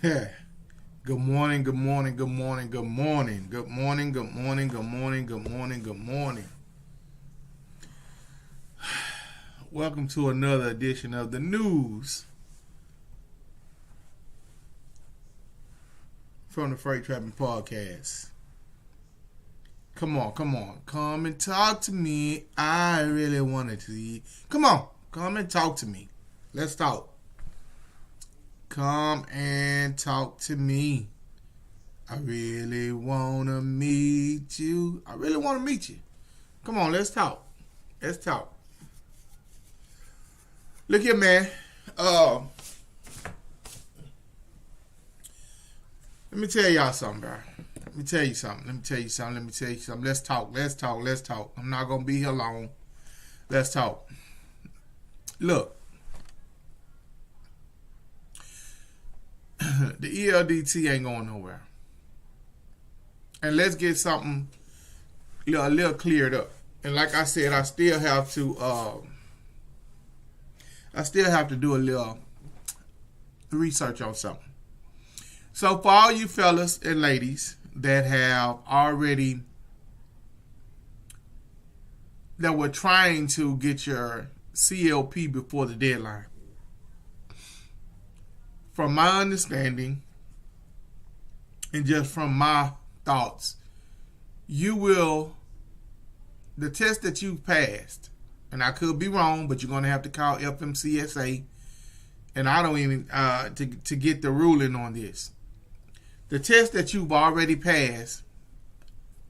Yeah. Good morning, good morning, good morning, good morning, good morning, good morning, good morning, good morning, good morning. Welcome to another edition of the news from the Freight Trapping Podcast. Come and talk to me. I really wanted to eat. Come and talk to me. Let's talk. Come and talk to me. I really want to meet you. I really want to meet you. Come on, let's talk. Let's talk. Look here, man. Let me tell y'all something, bro. Let me tell you something. Let's talk. I'm not going to be here long. Let's talk. Look. The ELDT ain't going nowhere. And let's get something a little cleared up. And like I said, I still have to do a little research on something. So for all you fellas and ladies that were trying to get your CLP before the deadline, from my understanding and just from my thoughts, the test that you passed, and I could be wrong, but you're going to have to call FMCSA, and I don't even, to get the ruling on this. The test that you've already passed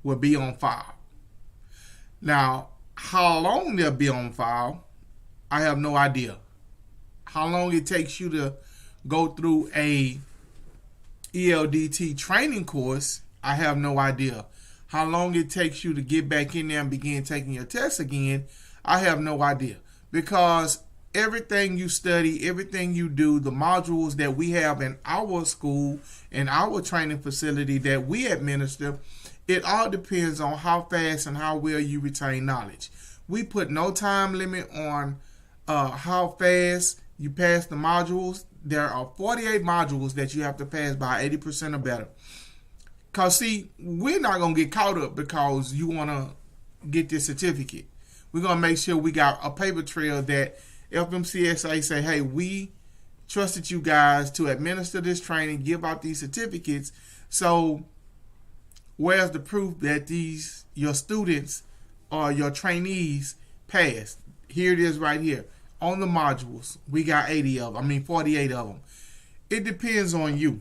will be on file. Now, how long they'll be on file, I have no idea. How long it takes you to go through a ELDT training course, I have no idea. How long it takes you to get back in there and begin taking your tests again, I have no idea. Because everything you study, everything you do, the modules that we have in our school, in our training facility that we administer, it all depends on how fast and how well you retain knowledge. We put no time limit on how fast you pass the modules. There are 48 modules that you have to pass by 80% or better. Because, see, we're not going to get caught up because you want to get this certificate. We're going to make sure we got a paper trail that FMCSA say, hey, we trusted you guys to administer this training, give out these certificates. So where's the proof that your students or your trainees passed? Here it is right here. On the modules, we got 48 of them. It depends on you.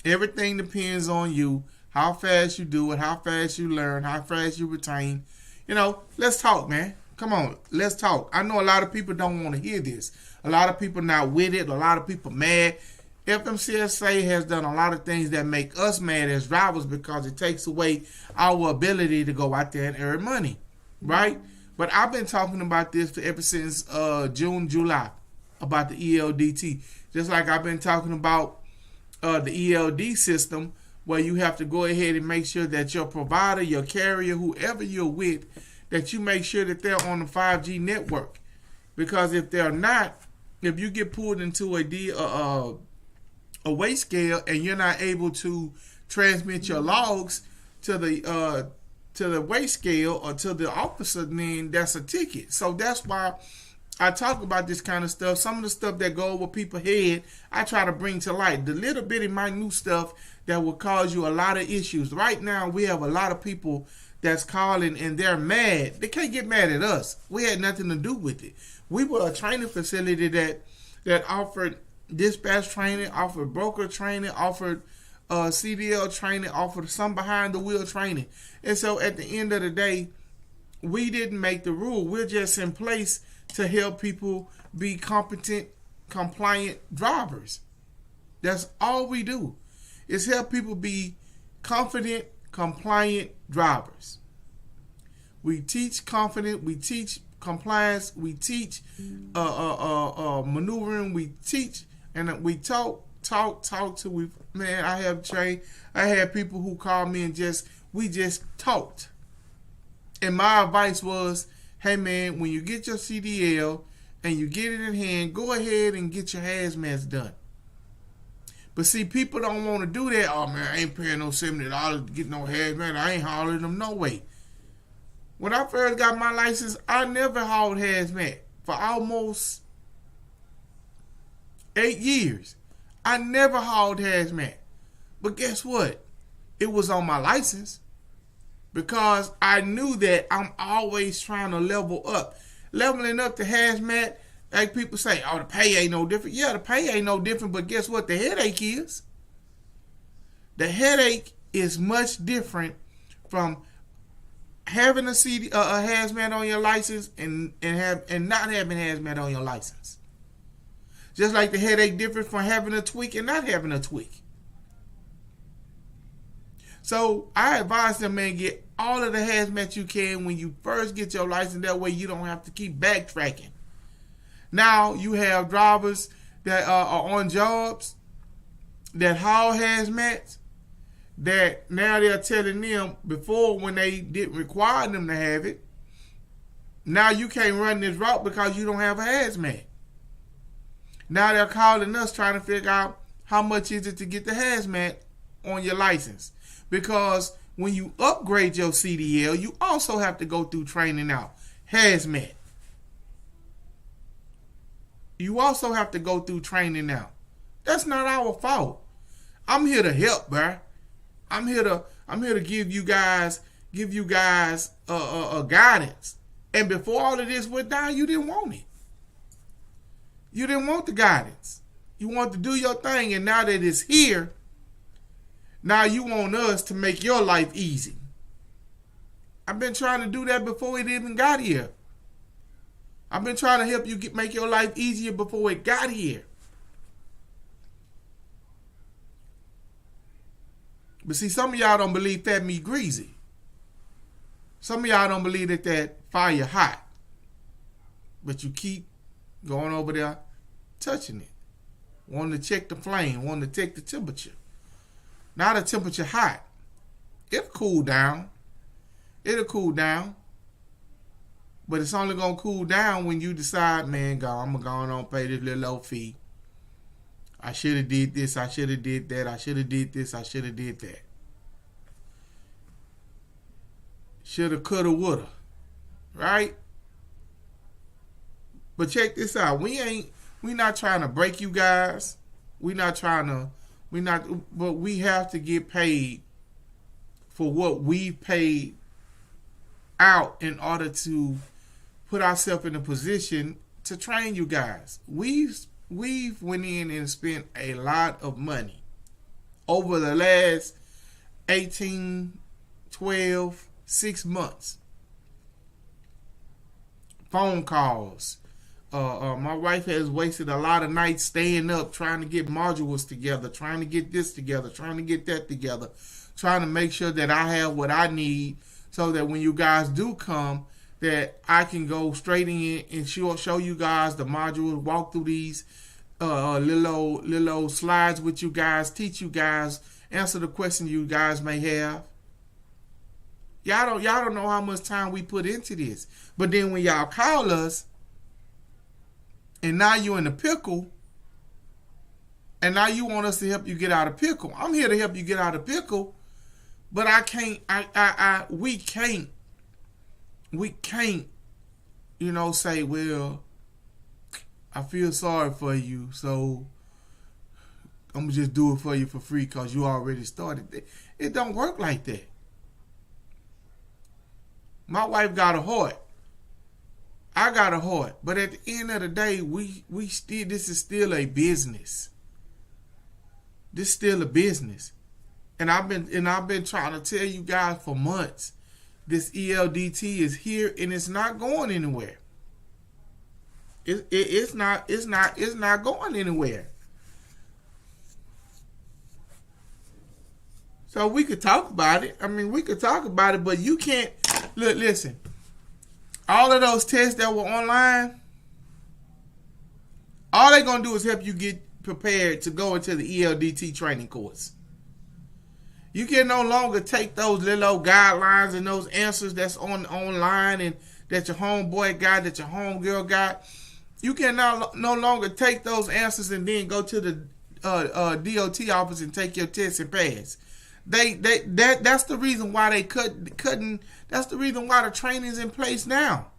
Everything depends on you. How fast you do it, how fast you learn, how fast you retain. Let's talk, man. Come on, let's talk. I know a lot of people don't want to hear this. A lot of people not with it. A lot of people mad. FMCSA has done a lot of things that make us mad as drivers because it takes away our ability to go out there and earn money, right? But I've been talking about this ever since June, July, about the ELDT. Just like I've been talking about the ELD system, where you have to go ahead and make sure that your provider, your carrier, whoever you're with, that you make sure that they're on the 5G network. Because if they're not, if you get pulled into a weight scale and you're not able to transmit your logs to the weight scale or to the officer, then that's a ticket. So that's why I talk about this kind of stuff. Some of the stuff that go over people's head, I try to bring to light. The little bitty minute stuff that will cause you a lot of issues. Right now, we have a lot of people that's calling and they're mad. They can't get mad at us. We had nothing to do with it. We were a training facility that offered dispatch training, offered broker training, offered CDL training, offered some behind the wheel training. And so at the end of the day, we didn't make the rule. We're just in place to help people be competent, compliant drivers. That's all we do, is help people be confident, compliant drivers. We teach confidence, we teach compliance, we teach maneuvering, we teach, and we talk to. Man, I had people who called me and we just talked. And my advice was, hey man, when you get your CDL and you get it in hand, go ahead and get your hazmats done. But see, people don't want to do that. Oh man, I ain't paying no $70 to get no hazmat. I ain't hauling them no way. When I first got my license, I never hauled hazmat for almost 8 years. I never hauled hazmat. But guess what? It was on my license because I knew that I'm always trying to level up. Leveling up to hazmat, like people say, oh, the pay ain't no different. Yeah, the pay ain't no different, but guess what? The headache is. The headache is much different from having a hazmat on your license and not having hazmat on your license. Just like the headache different from having a tweak and not having a tweak. So I advise them, man, get all of the hazmat you can when you first get your license. That way you don't have to keep backtracking. Now you have drivers that are on jobs that haul hazmats that now they're telling them before when they didn't require them to have it. Now you can't run this route because you don't have a hazmat. Now they're calling us trying to figure out how much is it to get the hazmat on your license. Because when you upgrade your CDL, you also have to go through training out. Hazmat. You also have to go through training out. That's not our fault. I'm here to help, bruh. I'm here to give you guys a guidance. And before all of this went down, you didn't want it. You didn't want the guidance. You want to do your thing, and now that it's here, now you want us to make your life easy. I've been trying to do that before it even got here. I've been trying to help you make your life easier before it got here. But see, some of y'all don't believe fat meat greasy. Some of y'all don't believe that fire hot. But you keep going over there, touching it. Wanting to check the flame, wanting to check the temperature. Now the temperature hot. It'll cool down. It'll cool down. But it's only going to cool down when you decide, man, I'm going to go on and pay this little low fee. I should have did this. I should have did that. I should have did this. I should have did that. Shoulda, coulda, woulda. Right? But check this out. We not trying to break you guys. But we have to get paid for what we paid out in order to put ourselves in a position to train you guys. We've went in and spent a lot of money over the last 18, 12, 6 months. Phone calls. My wife has wasted a lot of nights staying up trying to get modules together, trying to get this together, trying to get that together, trying to make sure that I have what I need so that when you guys do come, that I can go straight in and show you guys the modules, walk through these little slides with you guys, teach you guys, answer the questions you guys may have. Y'all don't know how much time we put into this. But then when y'all call us, and now you're in a pickle, and now you want us to help you get out of pickle. I'm here to help you get out of pickle, but we can't, say, well, I feel sorry for you, so I'm going to just do it for you for free because you already started. It don't work like that. My wife got a heart. I got a heart. But at the end of the day, this is still a business. This is still a business. And I've been trying to tell you guys for months, this ELDT is here and it's not going anywhere. It's not going anywhere. So we could talk about it. But you can't listen. All of those tests that were online, all they're going to do is help you get prepared to go into the ELDT training course. You can no longer take those little guidelines and those answers that's online and that your homeboy got, that your homegirl got. You can no longer take those answers and then go to DOT office and take your test and pass. That's the reason why they couldn't. That's the reason why the training's in place now.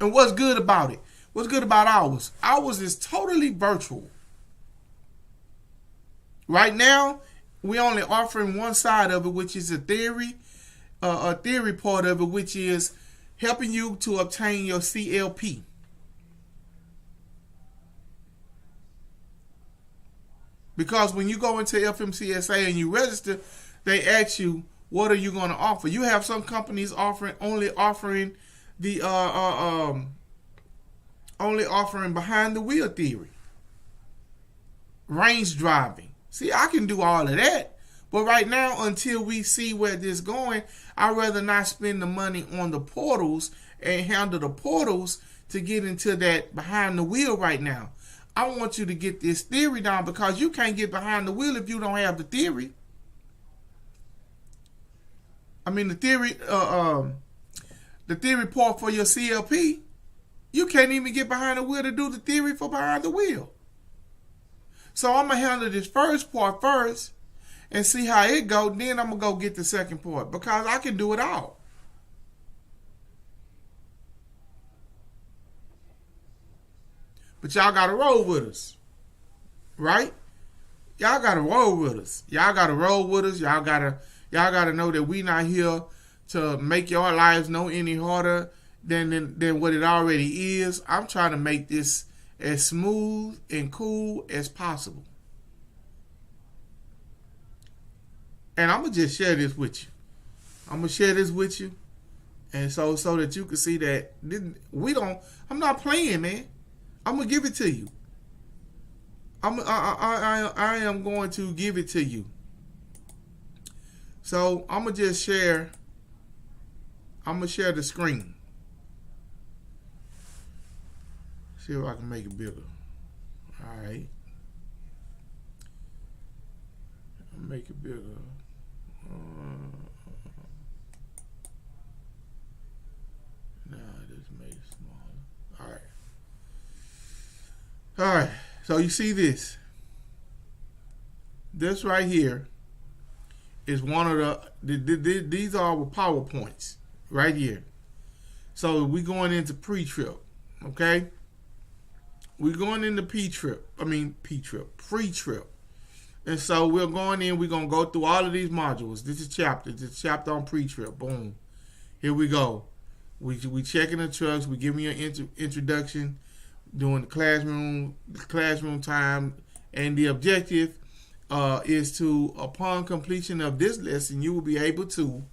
And what's good about it? What's good about ours? Ours is totally virtual. Right now, we're only offering one side of it, which is a theory part of it, which is helping you to obtain your CLP. Because when you go into FMCSA and you register, they ask you, what are you going to offer? You have some companies only offering behind the wheel theory, range driving. See, I can do all of that, but right now, until we see where this is going, I'd rather not spend the money on the portals and handle the portals to get into that behind the wheel right now. I want you to get this theory down, because you can't get behind the wheel if you don't have the theory. I mean, the theory part for your CLP, you can't even get behind the wheel to do the theory for behind the wheel. So I'm going to handle this first part first and see how it goes. Then I'm going to go get the second part, because I can do it all. But y'all got to roll with us, right? Y'all got to roll with us. Y'all got to roll with us. Y'all got to know that we not here to make your lives no any harder than what it already is. I'm trying to make this as smooth and cool as possible. And I'm going to just share this with you. I'm going to share this with you. And so that you can see that I'm not playing, man. I'm going to give it to you. I am going to give it to you. So I'm going to just share. I'm going to share the screen. See if I can make it bigger. All right. Make it bigger. No, just made it smaller. All right. All right. So you see this. This right here is one of these are our PowerPoints right here. So we're going into pre-trip. Okay. We're going into pre-trip. And so we're going in, we're going to go through all of these modules. This is chapter on pre-trip. Boom. Here we go. We checking the trucks. We giving you an introduction, doing the classroom time. And the objective is to, upon completion of this lesson, you will be able to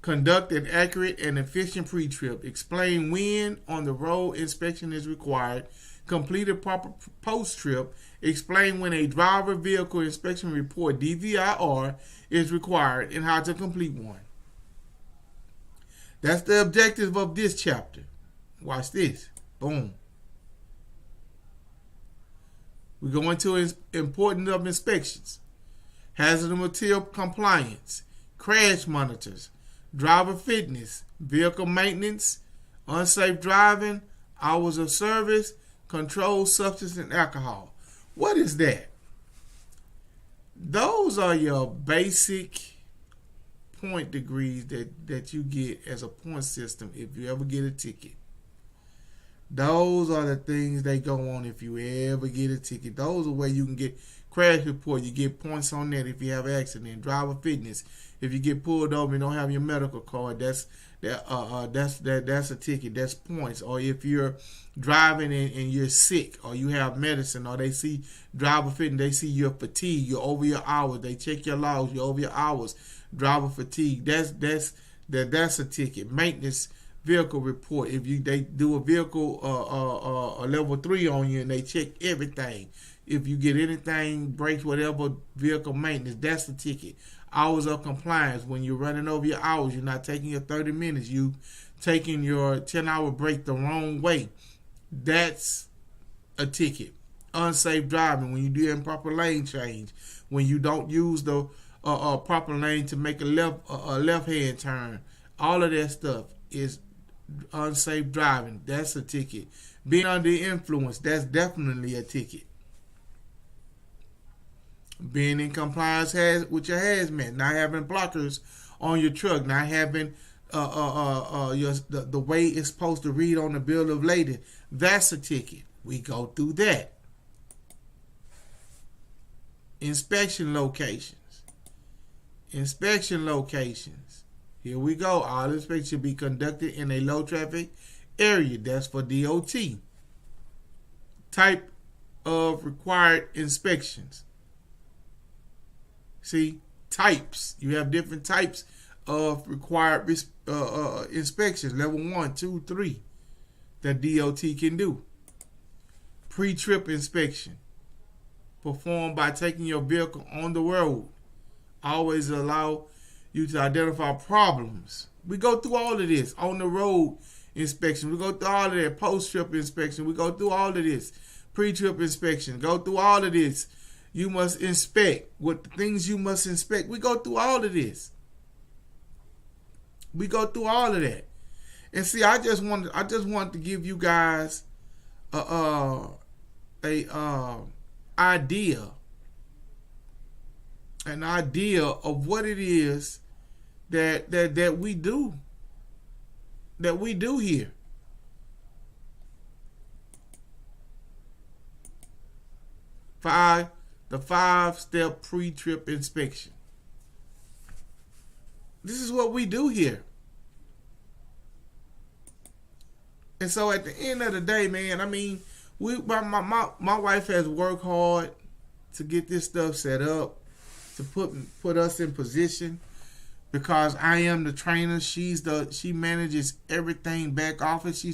conduct an accurate and efficient pre-trip, explain when on the road inspection is required, complete a proper post-trip, explain when a driver vehicle inspection report DVIR is required and how to complete one. That's the objective of this chapter. Watch this. Boom. We go into importance of inspections, hazardous material compliance, crash monitors, driver fitness, vehicle maintenance, unsafe driving, hours of service, controlled substance and alcohol. What is that? Those are your basic point degrees that you get as a point system if you ever get a ticket. Those are the things they go on if you ever get a ticket. Those are where you can get crash report. You get points on that if you have an accident. Driver fitness. If you get pulled over and don't have your medical card, that's a ticket. That's points. Or if you're driving and you're sick, or you have medicine, or they see driver fitness, they see your fatigue, you're over your hours. They check your logs, you're over your hours. Driver fatigue. That's a ticket. Maintenance vehicle report. If they do a vehicle a level 3 on you and they check everything. If you get anything, breaks, whatever, vehicle maintenance, that's the ticket. Hours of compliance. When you're running over your hours, you're not taking your 30 minutes. You taking your 10-hour break the wrong way. That's a ticket. Unsafe driving. When you do improper lane change. When you don't use the proper lane to make a left-hand turn. All of that stuff is unsafe driving. That's a ticket. Being under influence, that's definitely a ticket. being in compliance with your hazmat, not having blockers on your truck, not having the way it's supposed to read on the bill of lading. That's a ticket. We go through that. Inspection locations. Inspection locations. Here we go. All inspections should be conducted in a low traffic area. That's for DOT. Type of required inspections. See, types. You have different types of required inspections. Level 1, 2, 3 that DOT can do. Pre-trip inspection. Performed by taking your vehicle on the road. Always allow you to identify problems. We go through all of this. On the road inspection. We go through all of that. Post-trip inspection. We go through all of this. Pre-trip inspection. Go through all of this. You must inspect. What the things you must inspect. We go through all of this. We go through all of that. And see, I just wanted to give you guys an idea of what it is that we do here. The 5-step pre-trip inspection. This is what we do here. And so at the end of the day, man, I mean, my wife has worked hard to get this stuff set up, to put us in position, because I am the trainer. She manages everything back office. She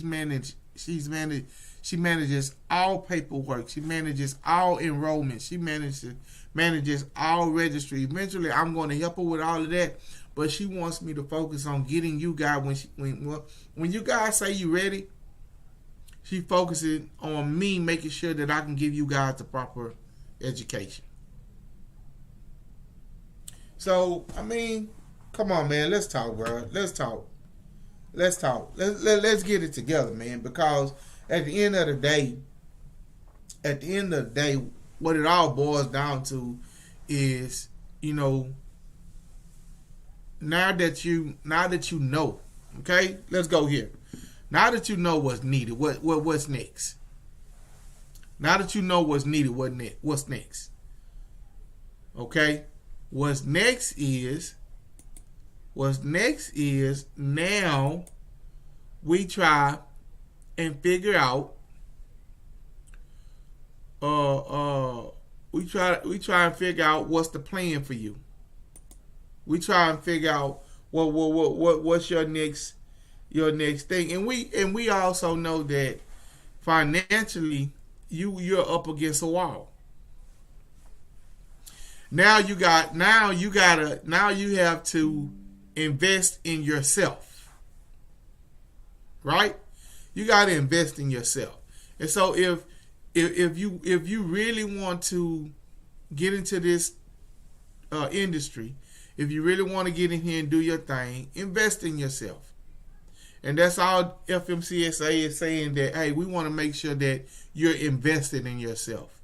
manages all paperwork. She manages all enrollment. She manages all registry. Eventually, I'm going to help her with all of that. But she wants me to focus on getting you guys, when you guys say you ready, she focuses on me making sure that I can give you guys the proper education. So, I mean, come on, man. Let's talk, bro. Let's talk. Let's get it together, man. Because at the end of the day, what it all boils down to is, now that you know, okay, let's go here. Now that you know what's needed, what's next? Now that you know what's needed, what's next? Okay, what's next is now we try and figure out. We try and figure out what's the plan for you. We try and figure out what's your next thing, and we also know that financially you're up against a wall. Now you have to invest in yourself, right? You got to invest in yourself, and so if you really want to get into this industry. If you really want to get in here and do your thing, invest in yourself. And that's all FMCSA is saying, that, hey, we want to make sure that you're invested in yourself.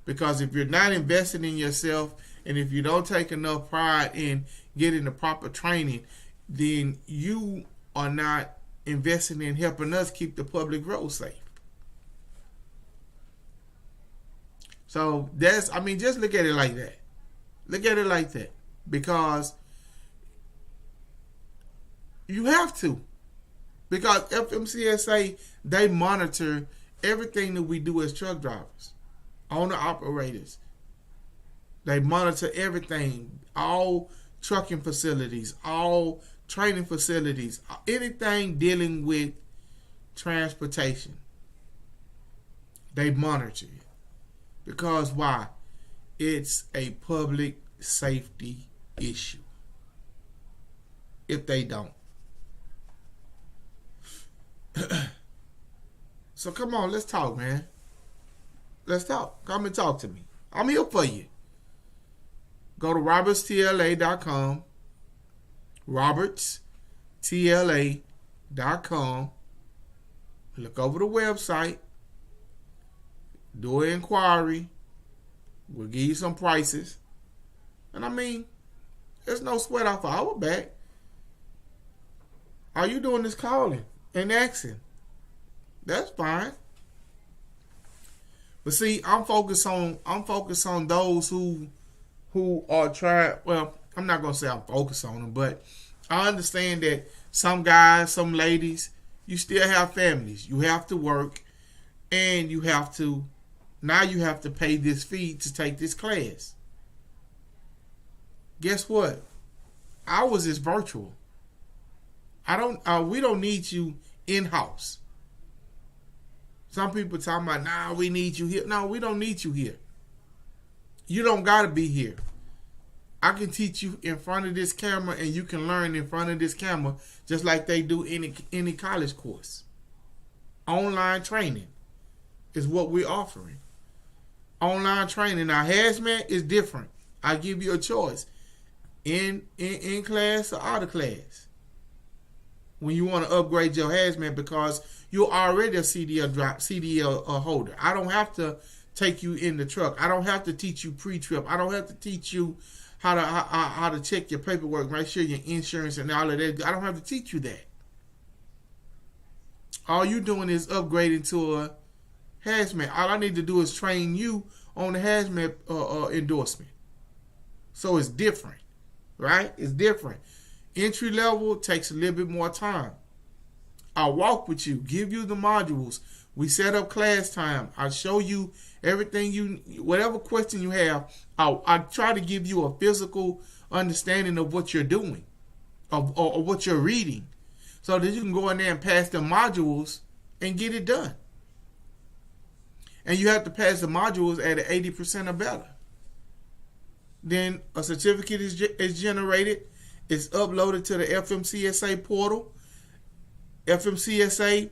Because if you're not invested in yourself, and if you don't take enough pride in getting the proper training, then you are not investing in helping us keep the public road safe. So just look at it like that. Look at it like that. Because you have to. Because FMCSA, they monitor everything that we do as truck drivers, owner operators. They monitor everything, all trucking facilities, all training facilities, anything dealing with transportation. They monitor it. Because why? It's a public safety issue. If they don't. So come on, let's talk, man. Let's talk. Come and talk to me. I'm here for you. Go to robertstla.com. robertstla.com. Look over the website. Do an inquiry. We'll give you some prices. And I mean, there's no sweat off our back. All you doing is calling and asking. That's fine. But see, I'm focused on those who are trying. Well, I'm not gonna say I'm focused on them, but I understand that some guys, some ladies, you still have families. You have to work, and you have to pay this fee to take this class. Guess what? Ours is virtual. We don't need you in-house. Some people talking about, nah, we need you here. No, we don't need you here. You don't got to be here. I can teach you in front of this camera, and you can learn in front of this camera just like they do any college course. Online training is what we're offering. Online training. Now, hazmat is different. I give you a choice. In class or out of class. When you want to upgrade your hazmat, because you're already a CDL holder. I don't have to take you in the truck. I don't have to teach you pre-trip. I don't have to teach you how to check your paperwork, make sure your insurance and all of that. I don't have to teach you that. All you're doing is upgrading to a hazmat. All I need to do is train you on the hazmat endorsement. So it's different, right? It's different. Entry level takes a little bit more time. I'll walk with you, give you the modules. We set up class time. I'll show you everything whatever question you have. I'll try to give you a physical understanding of what you're doing, or what you're reading, so that you can go in there and pass the modules and get it done. And you have to pass the modules at 80% or better. Then a certificate is generated. It's uploaded to the FMCSA portal. FMCSA,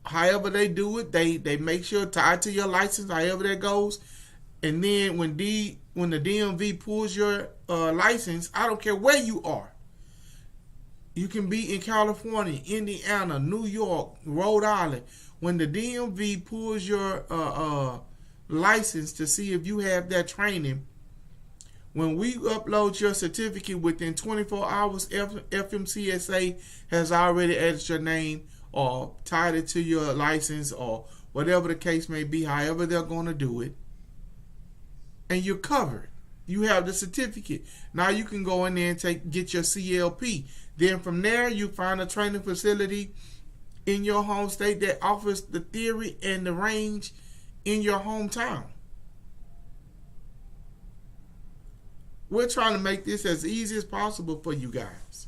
however they do it, they make sure tied to your license, however that goes. And then when the DMV pulls your license, I don't care where you are. You can be in California, Indiana, New York, Rhode Island. When the DMV pulls your license to see if you have that training, when we upload your certificate within 24 hours, FMCSA has already added your name or tied it to your license or whatever the case may be, however they're going to do it. And you're covered. You have the certificate. Now you can go in there and get your CLP. Then from there, you find a training facility in your home state that offers the theory and the range in your hometown. We're trying to make this as easy as possible for you guys.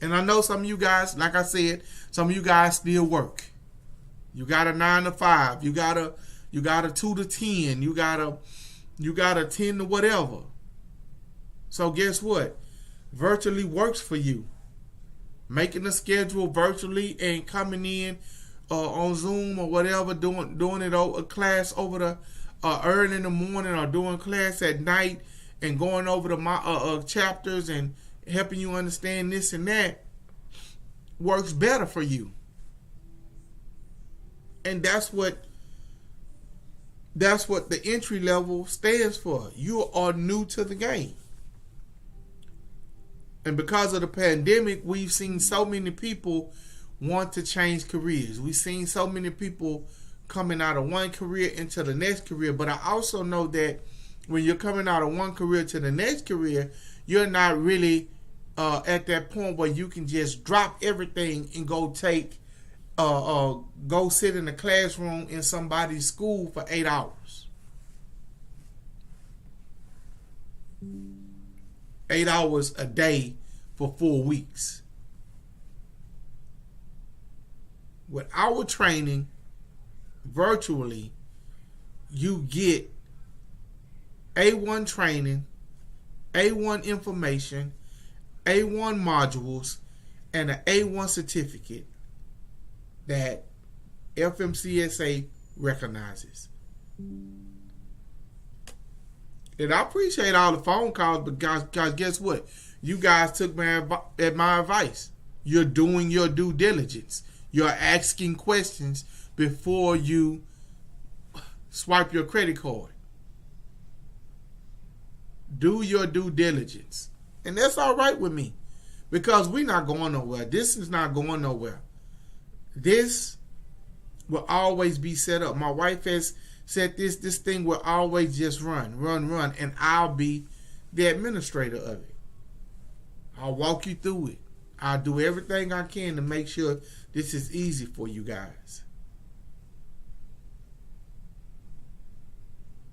And I know some of you guys, like I said, some of you guys still work. You got a 9 to 5. You got a 2 to 10. You got a 10 to whatever. So guess what? Virtually works for you. Making a schedule virtually and coming in on Zoom or whatever, doing it a class over the early in the morning, or doing class at night and going over the chapters and helping you understand this and that works better for you. And that's what the entry level stands for. You are new to the game. And because of the pandemic, we've seen so many people want to change careers. We've seen so many people coming out of one career into the next career. But I also know that when you're coming out of one career to the next career, you're not really at that point where you can just drop everything and go sit in a classroom in somebody's school for 8 hours. 8 hours a day for 4 weeks. With our training virtually, you get A1 training, A1 information, A1 modules, and an A1 certificate that FMCSA recognizes. And I appreciate all the phone calls, but guys, guess what? You guys took my advice. You're doing your due diligence. You're asking questions before you swipe your credit card. Do your due diligence. And that's all right with me. Because we're not going nowhere. This is not going nowhere. This will always be set up. My wife has said this thing will always just run, and I'll be the administrator of it. I'll walk you through it. I'll do everything I can to make sure this is easy for you guys.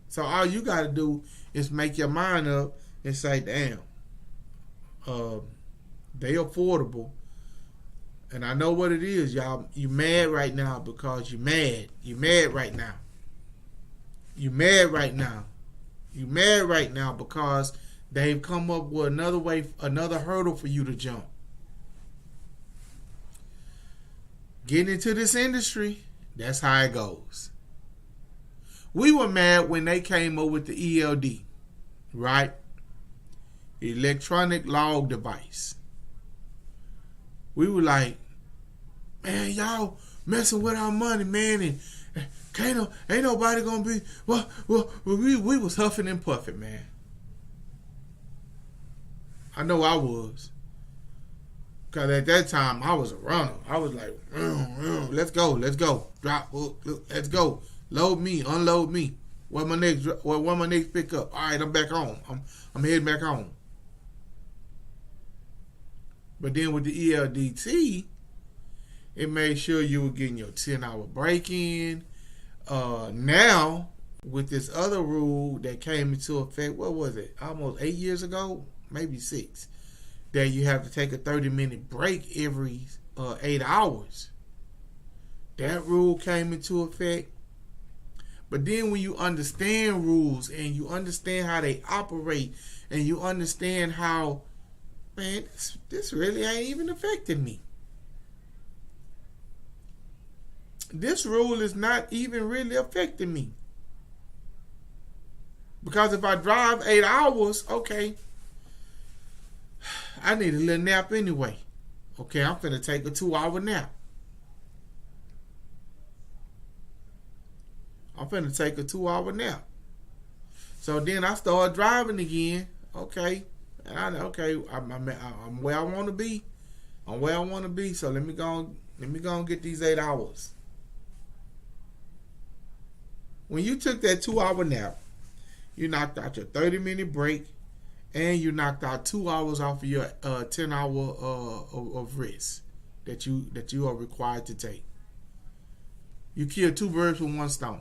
So all you got to do is make your mind up and say, damn, they affordable. And I know what it is, y'all. You mad right now because you mad. You mad right now. You mad right now. You mad right now because they've come up with another way, another hurdle for you to jump. Getting into this industry, that's how it goes. We were mad when they came up with the ELD, right? Electronic log device. We were like, man, y'all messing with our money, man, and ain't nobody gonna be. Well, we was huffing and puffing, man. I know I was, cause at that time I was a runner. I was like, let's go, drop, let's go, load me, unload me. Where my next pickup? All right, I'm back home. I'm heading back home. But then with the ELDT, it made sure you were getting your 10-hour break in. Now, with this other rule that came into effect, what was it? Almost 8 years ago? Maybe 6. That you have to take a 30-minute break every 8 hours. That rule came into effect. But then when you understand rules and you understand how they operate and you understand how, man, this really ain't even affecting me. This rule is not even really affecting me. Because if I drive 8 hours, okay, I need a little nap anyway. Okay, I'm finna take a 2-hour nap. I'm finna take a 2-hour nap. So then I start driving again. Okay, and I'm where I want to be. I'm where I want to be. So let me go and get these 8 hours. When you took that 2-hour nap, you knocked out your 30-minute break, and you knocked out 2 hours off of your 10-hour of rest that you are required to take. You killed 2 birds with 1 stone.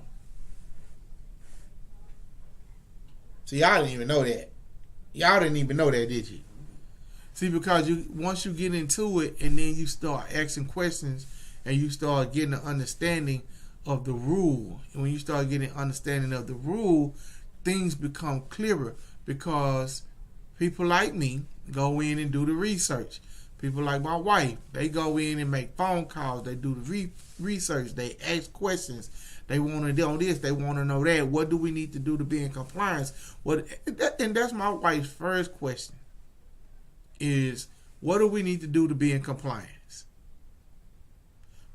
See, y'all didn't even know that. Y'all didn't even know that, did you? See, because once you get into it and then you start asking questions and you start getting an understanding of the rule, and when you start getting an understanding of the rule, things become clearer because people like me go in and do the research. People like my wife, they go in and make phone calls. They do the research. They ask questions. They want to know this. They want to know that. What do we need to do to be in compliance? And that's my wife's first question is, what do we need to do to be in compliance?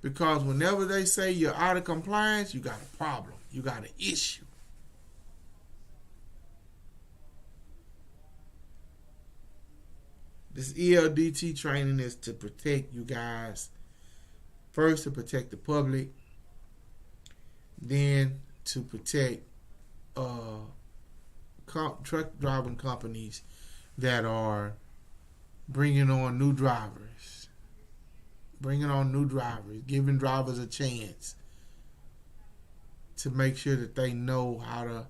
Because whenever they say you're out of compliance, you got a problem. You got an issue. This ELDT training is to protect you guys. First, to protect the public. Then, to protect truck driving companies that are bringing on new drivers. Giving drivers a chance to make sure that they know how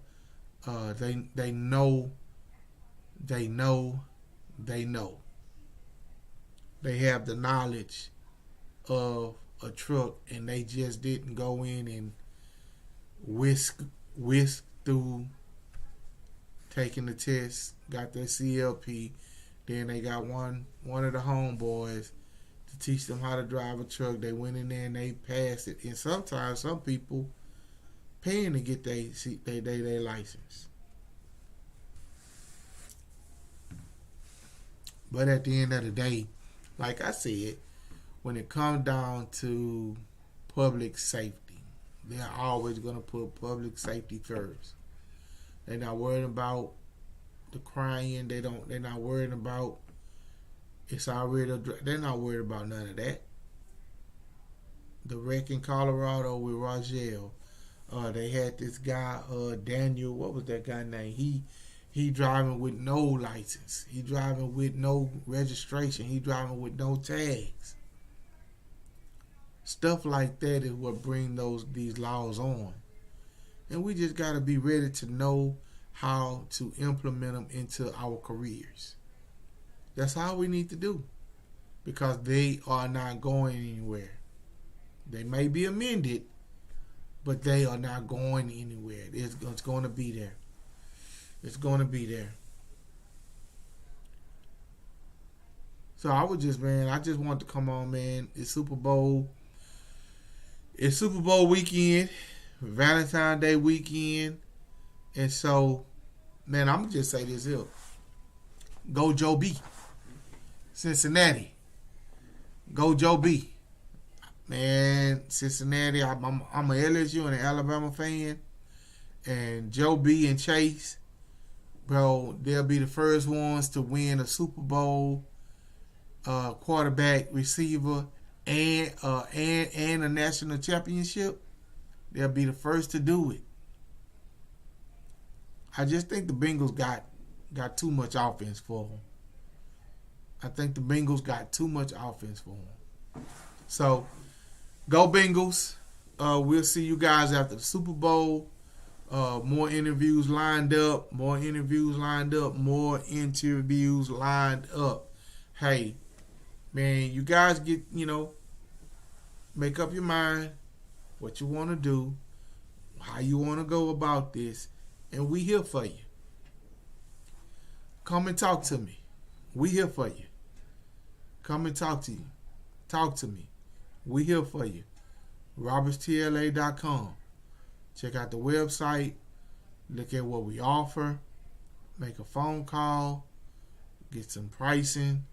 to, they know. They have the knowledge of a truck, and they just didn't go in and whisk through taking the test, got their CLP, then they got one of the homeboys to teach them how to drive a truck. They went in there and they passed it. And sometimes some people paying to get their license. But at the end of the day, like I said, when it comes down to public safety, they're always going to put public safety first. They're not worried about the crying. They're not worried about it's already. They're not worried about none of that. The wreck in Colorado with Rogel. They had this guy, Daniel. What was that guy name? He driving with no license. He driving with no registration. He driving with no tags. Stuff like that is what bring these laws on. And we just got to be ready to know how to implement them into our careers. That's all we need to do. Because they are not going anywhere. They may be amended, but they are not going anywhere. It's going to be there. It's going to be there. So I just want to come on, man. It's Super Bowl. It's Super Bowl weekend, Valentine's Day weekend. And so, man, I'm going to just say this here. Go Joe B. Cincinnati. Go Joe B. Man, Cincinnati, I'm an LSU and an Alabama fan. And Joe B and Chase, bro, they'll be the first ones to win a Super Bowl, quarterback, receiver, and a national championship. They'll be the first to do it. I just think the Bengals got too much offense for them. I think the Bengals got too much offense for them. So, go Bengals. We'll see you guys after the Super Bowl. More interviews lined up. More interviews lined up. Hey, man, you guys make up your mind what you want to do, how you want to go about this, and we here for you. Come and talk to me. We here for you. Come and talk to you. Talk to me. We here for you. RobertsTLA.com. Check out the website. Look at what we offer. Make a phone call. Get some pricing.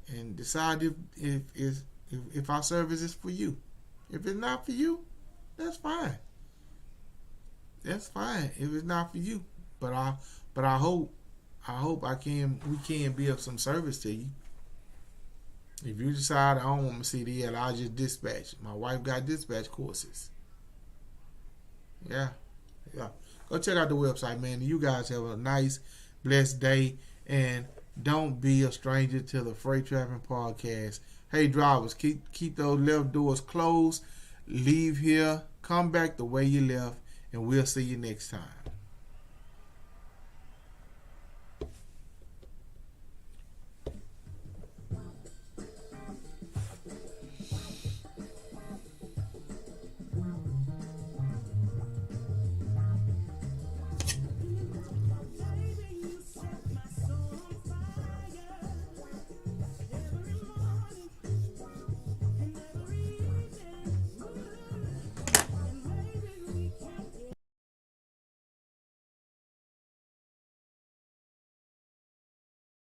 And decide if our service is for you. If it's not for you, that's fine. That's fine. If it's not for you. But I hope we can be of some service to you. If you decide I don't want my CDL, I'll just dispatch. My wife got dispatch courses. Yeah. Go check out the website, man. You guys have a nice, blessed day. And don't be a stranger to the Freight Trapping Podcast. Hey, drivers, keep those left doors closed. Leave here. Come back the way you left. And we'll see you next time.